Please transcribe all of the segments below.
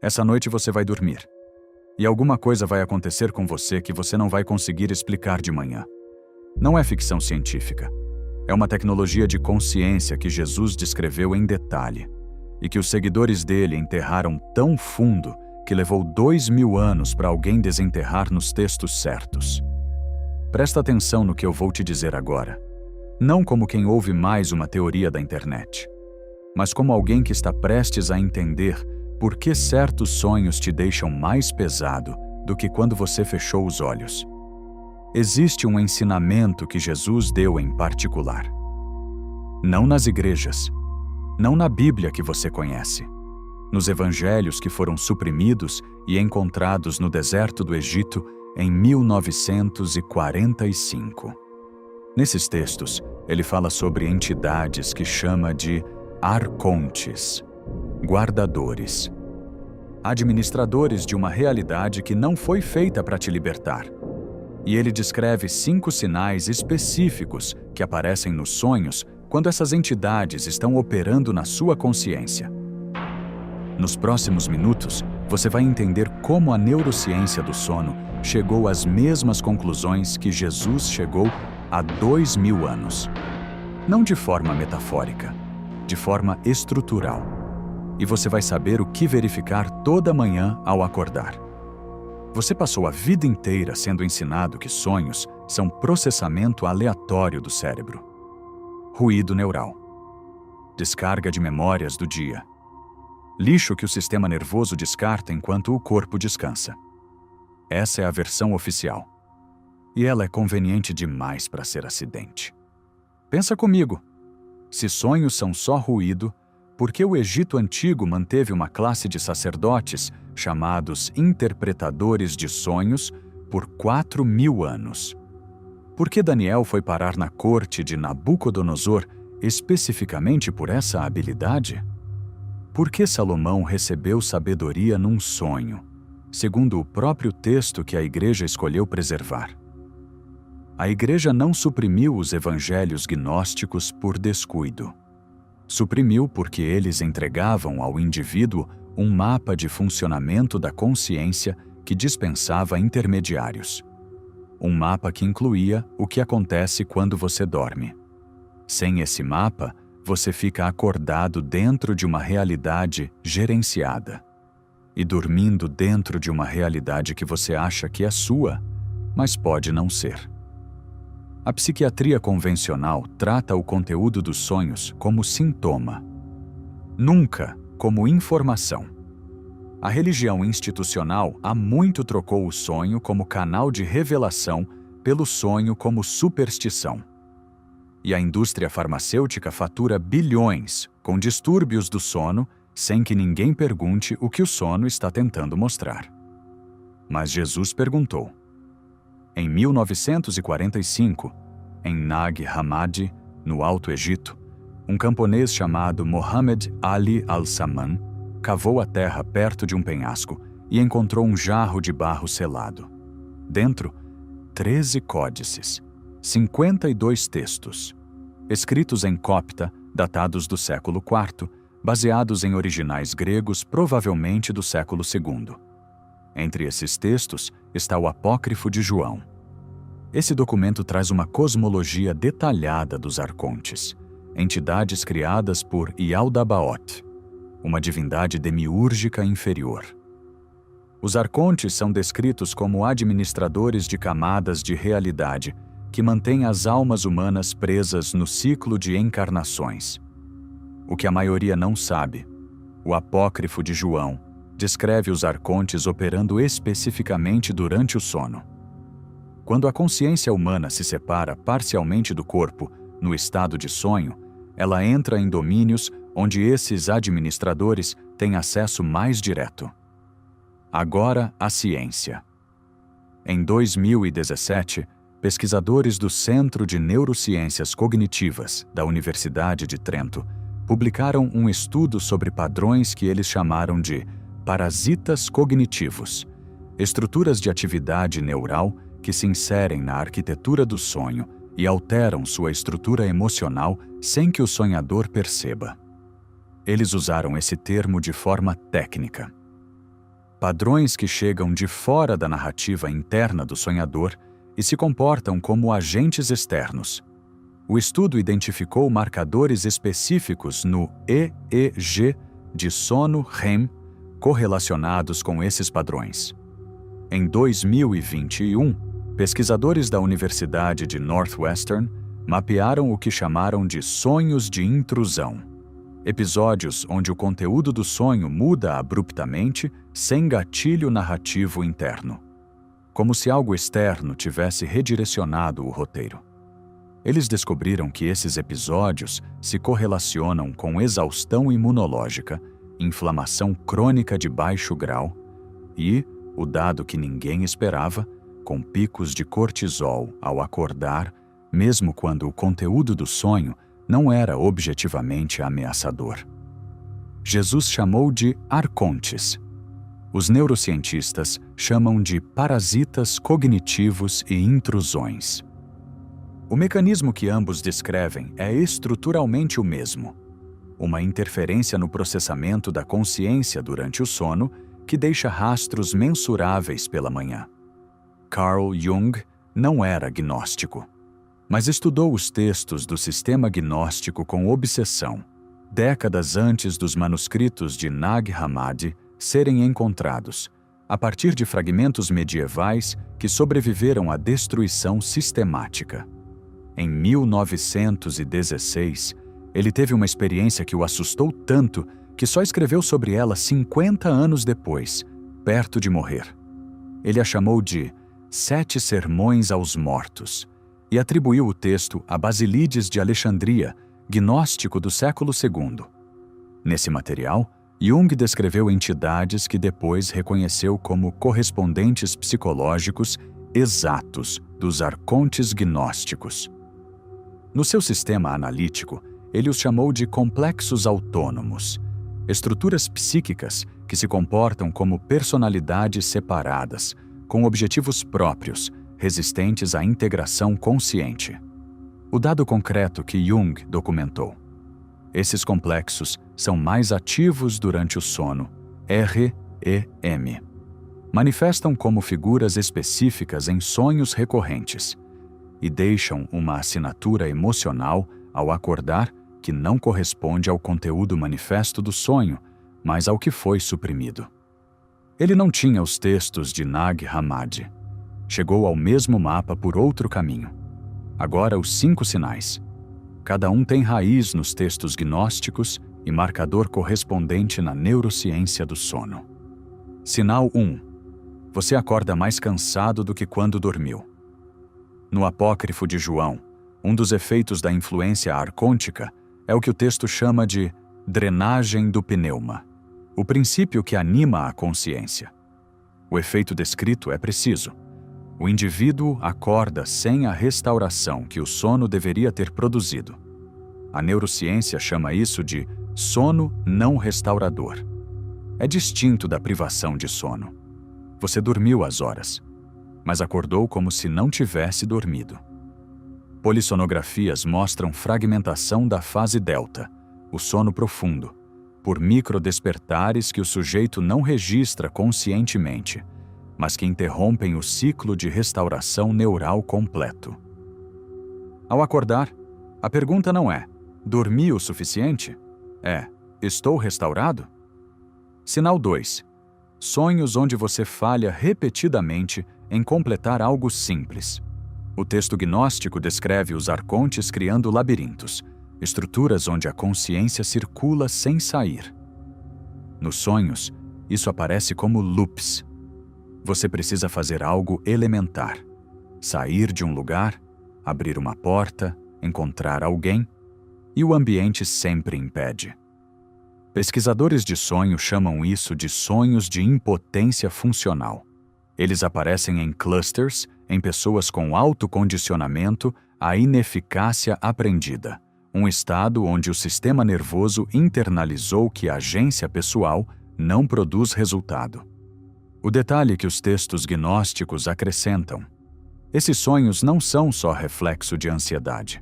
Essa noite você vai dormir. E alguma coisa vai acontecer com você que você não vai conseguir explicar de manhã. Não é ficção científica. É uma tecnologia de consciência que Jesus descreveu em detalhe e que os seguidores dele enterraram tão fundo que levou 2000 anos para alguém desenterrar nos textos certos. Presta atenção no que eu vou te dizer agora. Não como quem ouve mais uma teoria da internet, mas como alguém que está prestes a entender por que certos sonhos te deixam mais pesado do que quando você fechou os olhos. Existe um ensinamento que Jesus deu em particular. Não nas igrejas, não na Bíblia que você conhece, nos evangelhos que foram suprimidos e encontrados no deserto do Egito em 1945. Nesses textos, ele fala sobre entidades que chama de arcontes, guardadores, administradores de uma realidade que não foi feita para te libertar. E ele descreve 5 sinais específicos que aparecem nos sonhos quando essas entidades estão operando na sua consciência. Nos próximos minutos, você vai entender como a neurociência do sono chegou às mesmas conclusões que Jesus chegou há 2000 anos. Não de forma metafórica, de forma estrutural. E você vai saber o que verificar toda manhã ao acordar. Você passou a vida inteira sendo ensinado que sonhos são processamento aleatório do cérebro. Ruído neural. Descarga de memórias do dia. Lixo que o sistema nervoso descarta enquanto o corpo descansa. Essa é a versão oficial. E ela é conveniente demais para ser acidente. Pensa comigo. Se sonhos são só ruído, por que o Egito Antigo manteve uma classe de sacerdotes chamados interpretadores de sonhos por 4000 anos? Por que Daniel foi parar na corte de Nabucodonosor especificamente por essa habilidade? Por que Salomão recebeu sabedoria num sonho, segundo o próprio texto que a igreja escolheu preservar? A igreja não suprimiu os evangelhos gnósticos por descuido. Suprimiu porque eles entregavam ao indivíduo um mapa de funcionamento da consciência que dispensava intermediários. Um mapa que incluía o que acontece quando você dorme. Sem esse mapa, você fica acordado dentro de uma realidade gerenciada e dormindo dentro de uma realidade que você acha que é sua, mas pode não ser. A psiquiatria convencional trata o conteúdo dos sonhos como sintoma, nunca como informação. A religião institucional há muito trocou o sonho como canal de revelação pelo sonho como superstição. E a indústria farmacêutica fatura bilhões com distúrbios do sono sem que ninguém pergunte o que o sono está tentando mostrar. Mas Jesus perguntou. Em 1945, em Nag Hammadi, no Alto Egito, um camponês chamado Mohammed Ali Al-Saman cavou a terra perto de um penhasco e encontrou um jarro de barro selado. Dentro, 13 códices, 52 textos, escritos em copta, datados do século IV, baseados em originais gregos provavelmente do século II. Entre esses textos está o Apócrifo de João. Esse documento traz uma cosmologia detalhada dos arcontes, entidades criadas por Yaldabaoth, uma divindade demiúrgica inferior. Os arcontes são descritos como administradores de camadas de realidade que mantêm as almas humanas presas no ciclo de encarnações. O que a maioria não sabe, o Apócrifo de João descreve os arcontes operando especificamente durante o sono. Quando a consciência humana se separa parcialmente do corpo, no estado de sonho, ela entra em domínios onde esses administradores têm acesso mais direto. Agora, a ciência. Em 2017, pesquisadores do Centro de Neurociências Cognitivas da Universidade de Trento publicaram um estudo sobre padrões que eles chamaram de parasitas cognitivos, estruturas de atividade neural que se inserem na arquitetura do sonho e alteram sua estrutura emocional sem que o sonhador perceba. Eles usaram esse termo de forma técnica. padrões que chegam de fora da narrativa interna do sonhador e se comportam como agentes externos. O estudo identificou marcadores específicos no EEG de sono REM correlacionados com esses padrões. Em 2021, pesquisadores da Universidade de Northwestern mapearam o que chamaram de sonhos de intrusão, episódios onde o conteúdo do sonho muda abruptamente sem gatilho narrativo interno, como se algo externo tivesse redirecionado o roteiro. Eles descobriram que esses episódios se correlacionam com exaustão imunológica, inflamação crônica de baixo grau e, o dado que ninguém esperava, com picos de cortisol ao acordar, mesmo quando o conteúdo do sonho não era objetivamente ameaçador. Jesus chamou de arcontes. Os neurocientistas chamam de parasitas cognitivos e intrusões. O mecanismo que ambos descrevem é estruturalmente o mesmo: uma interferência no processamento da consciência durante o sono que deixa rastros mensuráveis pela manhã. Carl Jung não era gnóstico, mas estudou os textos do sistema gnóstico com obsessão, décadas antes dos manuscritos de Nag Hammadi serem encontrados, a partir de fragmentos medievais que sobreviveram à destruição sistemática. Em 1916, ele teve uma experiência que o assustou tanto que só escreveu sobre ela 50 anos depois, perto de morrer. Ele a chamou de 7 Sermões aos Mortos e atribuiu o texto a Basílides de Alexandria, gnóstico do século II. Nesse material, Jung descreveu entidades que depois reconheceu como correspondentes psicológicos exatos dos arcontes gnósticos. No seu sistema analítico, ele os chamou de complexos autônomos, estruturas psíquicas que se comportam como personalidades separadas, com objetivos próprios, resistentes à integração consciente. O dado concreto que Jung documentou: esses complexos são mais ativos durante o sono, REM. Manifestam como figuras específicas em sonhos recorrentes e deixam uma assinatura emocional ao acordar que não corresponde ao conteúdo manifesto do sonho, mas ao que foi suprimido. Ele não tinha os textos de Nag Hammadi. Chegou ao mesmo mapa por outro caminho. Agora os 5 sinais. Cada um tem raiz nos textos gnósticos e marcador correspondente na neurociência do sono. Sinal 1. Você acorda mais cansado do que quando dormiu. No apócrifo de João, um dos efeitos da influência arcôntica é o que o texto chama de drenagem do pneuma, o princípio que anima a consciência. O efeito descrito é preciso. O indivíduo acorda sem a restauração que o sono deveria ter produzido. A neurociência chama isso de sono não restaurador. É distinto da privação de sono. Você dormiu às horas, mas acordou como se não tivesse dormido. Polissonografias mostram fragmentação da fase delta, o sono profundo, por microdespertares que o sujeito não registra conscientemente, mas que interrompem o ciclo de restauração neural completo. Ao acordar, a pergunta não é: dormi o suficiente? É: estou restaurado? Sinal 2. Sonhos onde você falha repetidamente em completar algo simples. O texto gnóstico descreve os arcontes criando labirintos, estruturas onde a consciência circula sem sair. Nos sonhos, isso aparece como loops. Você precisa fazer algo elementar: sair de um lugar, abrir uma porta, encontrar alguém, e o ambiente sempre impede. Pesquisadores de sonho chamam isso de sonhos de impotência funcional. Eles aparecem em clusters, em pessoas com alto condicionamento à ineficácia aprendida, um estado onde o sistema nervoso internalizou que a agência pessoal não produz resultado. O detalhe que os textos gnósticos acrescentam: esses sonhos não são só reflexo de ansiedade.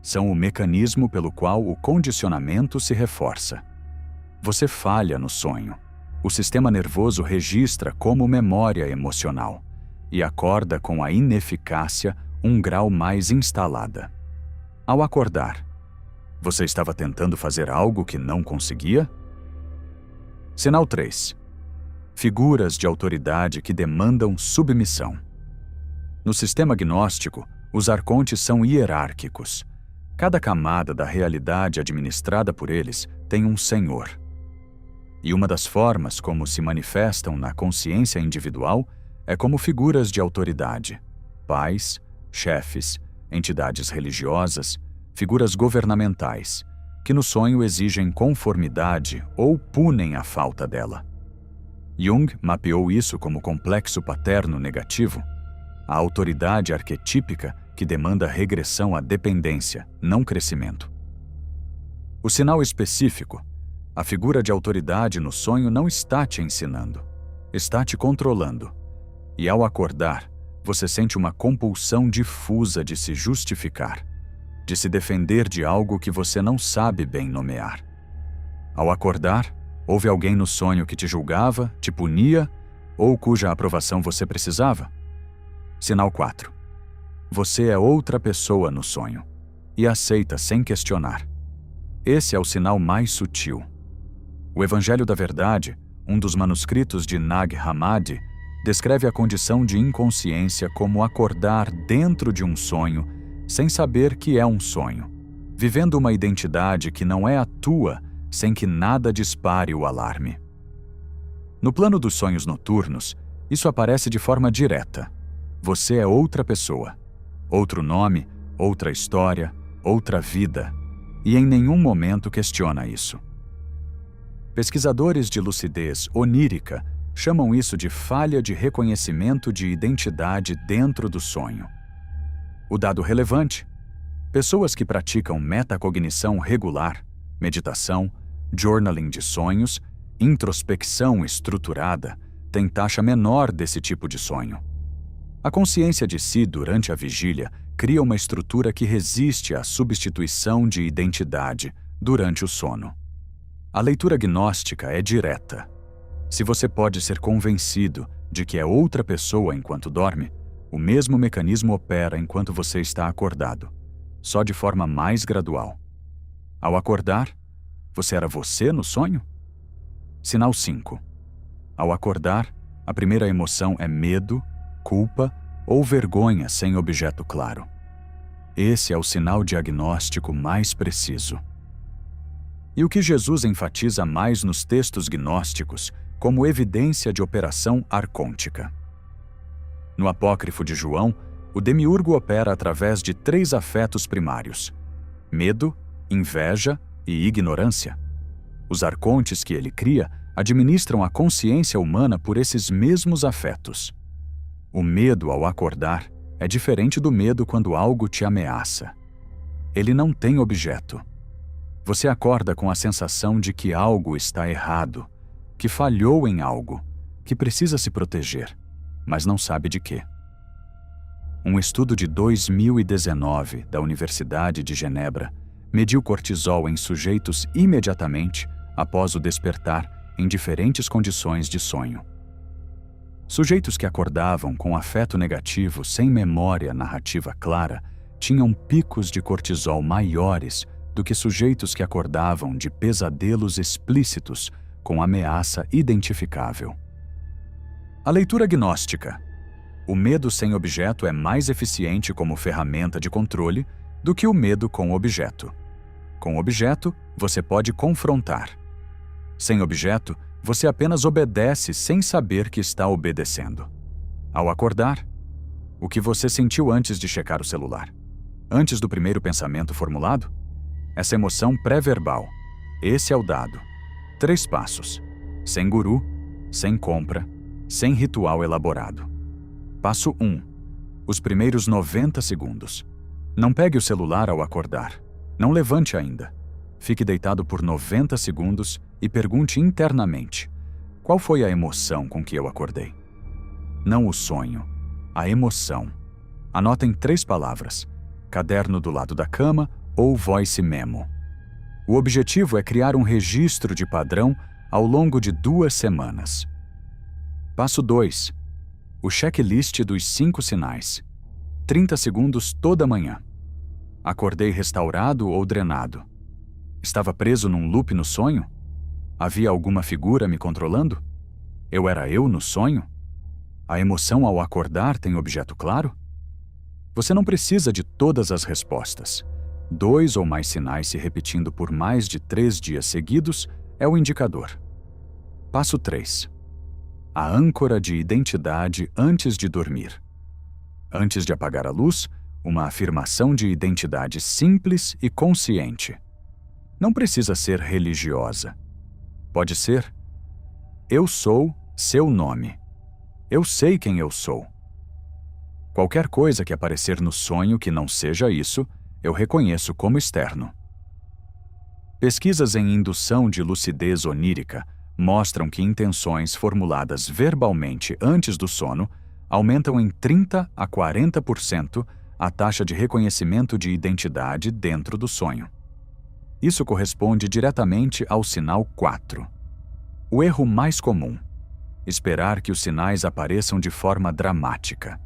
São o mecanismo pelo qual o condicionamento se reforça. Você falha no sonho, O sistema nervoso registra como memória emocional e acorda com a ineficácia um grau mais instalada. Ao acordar, você estava tentando fazer algo que não conseguia? Sinal 3. Figuras de autoridade que demandam submissão. No sistema gnóstico, os arcontes são hierárquicos. Cada camada da realidade administrada por eles tem um senhor. E uma das formas como se manifestam na consciência individual é como figuras de autoridade, pais, chefes, entidades religiosas, figuras governamentais, que no sonho exigem conformidade ou punem a falta dela. Jung mapeou isso como complexo paterno negativo, a autoridade arquetípica que demanda regressão à dependência, não crescimento. O sinal específico: a figura de autoridade no sonho não está te ensinando, está te controlando. E ao acordar, você sente uma compulsão difusa de se justificar, de se defender de algo que você não sabe bem nomear. Ao acordar, houve alguém no sonho que te julgava, te punia ou cuja aprovação você precisava? Sinal 4. Você é outra pessoa no sonho e aceita sem questionar. Esse é o sinal mais sutil. O Evangelho da Verdade, um dos manuscritos de Nag Hammadi, descreve a condição de inconsciência como acordar dentro de um sonho sem saber que é um sonho, vivendo uma identidade que não é a tua sem que nada dispare o alarme. No plano dos sonhos noturnos, isso aparece de forma direta. Você é outra pessoa, outro nome, outra história, outra vida, e em nenhum momento questiona isso. Pesquisadores de lucidez onírica chamam isso de falha de reconhecimento de identidade dentro do sonho. O dado relevante: pessoas que praticam metacognição regular, meditação, journaling de sonhos, introspecção estruturada, têm taxa menor desse tipo de sonho. A consciência de si durante a vigília cria uma estrutura que resiste à substituição de identidade durante o sono. A leitura gnóstica é direta. Se você pode ser convencido de que é outra pessoa enquanto dorme, o mesmo mecanismo opera enquanto você está acordado, só de forma mais gradual. Ao acordar, você era você no sonho? Sinal 5. Ao acordar, a primeira emoção é medo, culpa ou vergonha sem objeto claro. Esse é o sinal diagnóstico mais preciso. E o que Jesus enfatiza mais nos textos gnósticos como evidência de operação arcôntica. No apócrifo de João, o demiurgo opera através de 3 afetos primários: medo, inveja e ignorância. Os arcontes que ele cria administram a consciência humana por esses mesmos afetos. O medo ao acordar é diferente do medo quando algo te ameaça. Ele não tem objeto. Você acorda com a sensação de que algo está errado, que falhou em algo, que precisa se proteger, mas não sabe de quê. Um estudo de 2019 da Universidade de Genebra mediu cortisol em sujeitos imediatamente após o despertar em diferentes condições de sonho. Sujeitos que acordavam com afeto negativo sem memória narrativa clara tinham picos de cortisol maiores do que sujeitos que acordavam de pesadelos explícitos com ameaça identificável. A leitura gnóstica. O medo sem objeto é mais eficiente como ferramenta de controle do que o medo com objeto. Com objeto, você pode confrontar. Sem objeto, você apenas obedece sem saber que está obedecendo. Ao acordar, o que você sentiu antes de checar o celular? Antes do primeiro pensamento formulado? Essa emoção pré-verbal. Esse é o dado. 3 passos. Sem guru, sem compra, sem ritual elaborado. Passo 1. Os primeiros 90 segundos. Não pegue o celular ao acordar. Não levante ainda. Fique deitado por 90 segundos e pergunte internamente: qual foi a emoção com que eu acordei? Não o sonho, a emoção. Anotem 3 palavras: caderno do lado da cama ou voice memo. O objetivo é criar um registro de padrão ao longo de 2 semanas. Passo 2. O checklist dos 5 sinais. 30 segundos toda manhã. Acordei restaurado ou drenado? Estava preso num loop no sonho? Havia alguma figura me controlando? Eu era eu no sonho? A emoção ao acordar tem objeto claro? Você não precisa de todas as respostas. 2 ou mais sinais se repetindo por mais de 3 dias seguidos é o indicador. Passo 3. A âncora de identidade antes de dormir. Antes de apagar a luz, uma afirmação de identidade simples e consciente. Não precisa ser religiosa. Pode ser: eu sou seu nome. Eu sei quem eu sou. Qualquer coisa que aparecer no sonho que não seja isso, eu reconheço como externo. Pesquisas em indução de lucidez onírica mostram que intenções formuladas verbalmente antes do sono aumentam em 30 a 40% a taxa de reconhecimento de identidade dentro do sonho. Isso corresponde diretamente ao sinal 4. O erro mais comum: esperar que os sinais apareçam de forma dramática.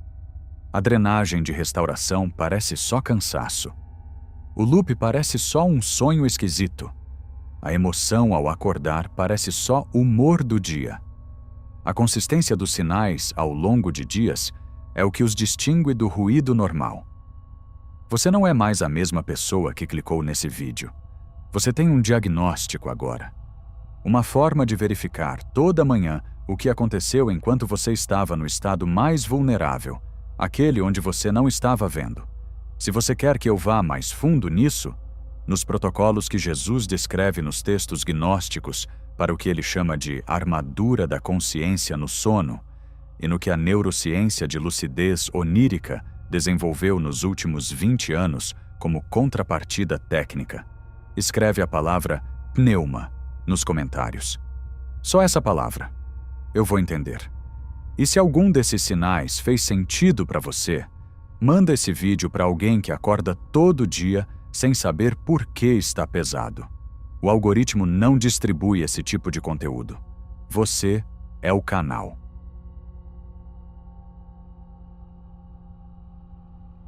A drenagem de restauração parece só cansaço. O loop parece só um sonho esquisito. A emoção ao acordar parece só humor do dia. A consistência dos sinais ao longo de dias é o que os distingue do ruído normal. Você não é mais a mesma pessoa que clicou nesse vídeo. Você tem um diagnóstico agora. Uma forma de verificar toda manhã o que aconteceu enquanto você estava no estado mais vulnerável, aquele onde você não estava vendo. Se você quer que eu vá mais fundo nisso, nos protocolos que Jesus descreve nos textos gnósticos para o que ele chama de armadura da consciência no sono, e no que a neurociência de lucidez onírica desenvolveu nos últimos 20 anos como contrapartida técnica, escreve a palavra pneuma nos comentários. Só essa palavra. Eu vou entender. E se algum desses sinais fez sentido para você, manda esse vídeo para alguém que acorda todo dia sem saber por que está pesado. O algoritmo não distribui esse tipo de conteúdo. Você é o canal.